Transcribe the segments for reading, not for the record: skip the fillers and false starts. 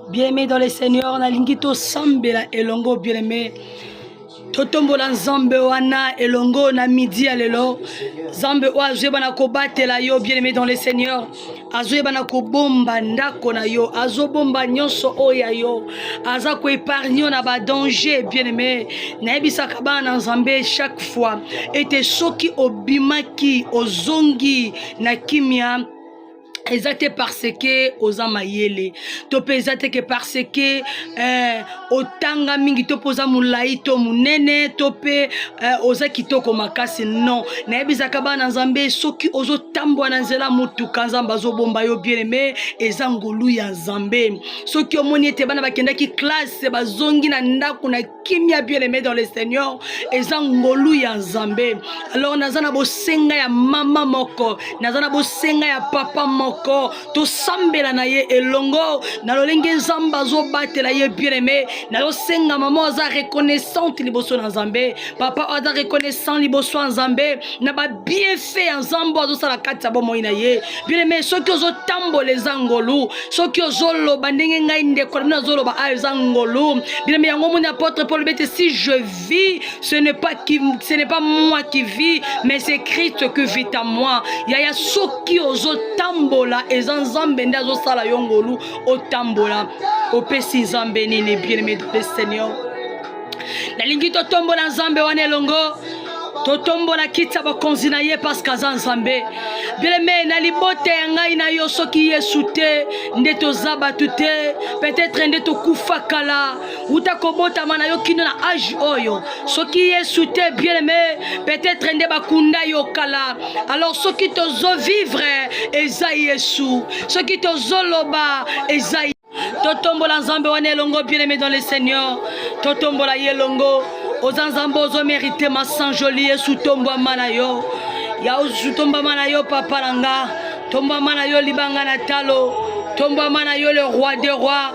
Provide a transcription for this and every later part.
Bien-aimé dans le Seigneur, na lingito sambela elongo bien-aimé. Totombola nzambe wana elongo na midi ya lelo. Nzambe o azwe bana kobatela yo bien-aimé dans le Seigneur. Azwe bana kobomba ndako na yo, azobomba nyonso oya yo. Aza ko épargner na ba danger bien-aimé. Na ebisaka bana nzambe chaque fois. Ete soki obimaki ozongi na kimia. Exacte parce que oza mayele to pe exacte que parce que otanga mingi to poza mulai to munene to pe oza kitoko makasi non na ebizaka bana nzambe soki ozo tambwa na nzela mutuka nzambe azobomba yo bien aimé eza ngolu ya nzambe soki omoni ete bana bakendaki classe bazongi na ndako na kimia bien aimé dans le Seigneur eza ngolu ya nzambe. Alors nazana bosenga ya mama moko nazana bosenga ya papa moko to sambela na ye elongo na lolenge nzamba zo batela ye bien aimé na lo senga maman za reconnaissante liboso na nzambe papa aza reconnaissant liboso na nzambe na ba bienfait ya nzambo azo sala kati ya bomoi na ye bien aimé soki ozo tambola ngolu soki ozo loba ndenge ngai ndeko na zo loba a ngolu bien aimé yango moni apôtre Paul bete si je vis ce n'est pas moi qui vis mais c'est Christ qui vit en moi ya soki ozo tambola ezan nzambe nda zo sala yongolu otambola opesi nzambe nini bien aimé dans le Seigneur. La lingi to tombola nzambe wana elongo to tombola kitsa bakonzi na ye parce que nzambe bien aimé na libote ya ngai na yo soki Yesu te nde tozaba tute peut-être nde tokufa kala uta kobota mana yo kino na âge oyo soki Yesu te bien aimé peut-être nde bakunda yo kala. Alors soki tozo vivre eza Yesu soki tozo loba eza totombola nzambe wana elongo bien aimé dans le Seigneur totombola yelongo ozanzambo ozo mériter ma sang joli Yesu tomba mana yo ya ozu tomba mana yo papa langa tomba mana yo libanga na talo tomba mana yo le roi des rois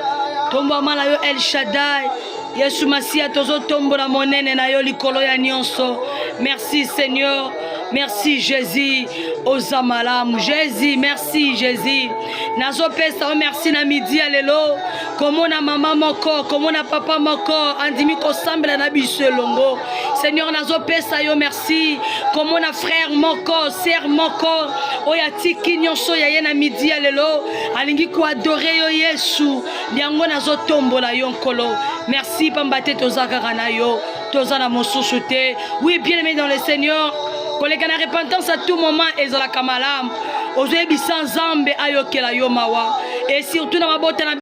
tomba mana yo El Shaddai Yesu Masia tozo tombola monene na yo likolo ya nyonso. Merci Seigneur. Merci Jésus, Ozamalam, Jésus, merci Jésus. Nazo pesa merci na midi alelo. Comment na maman moko, comment na papa moko, andimi ko sambela na biso longo. Seigneur nazo pesa yo merci. Comment na frère moko, sœur moko, oya tiki nyonso ya ye na midi alelo. Alingi ko adorer yo Yesu. Yango nazo tombola yo nkolo. Merci pambate tozaka kana yo. Tozana mosusu te. Oui, bien aimé dans le Seigneur. Collègue na repentance à tout moment ezala kamalam ozo ebisa nzambe ayokela yo mawa et surtout na mabota na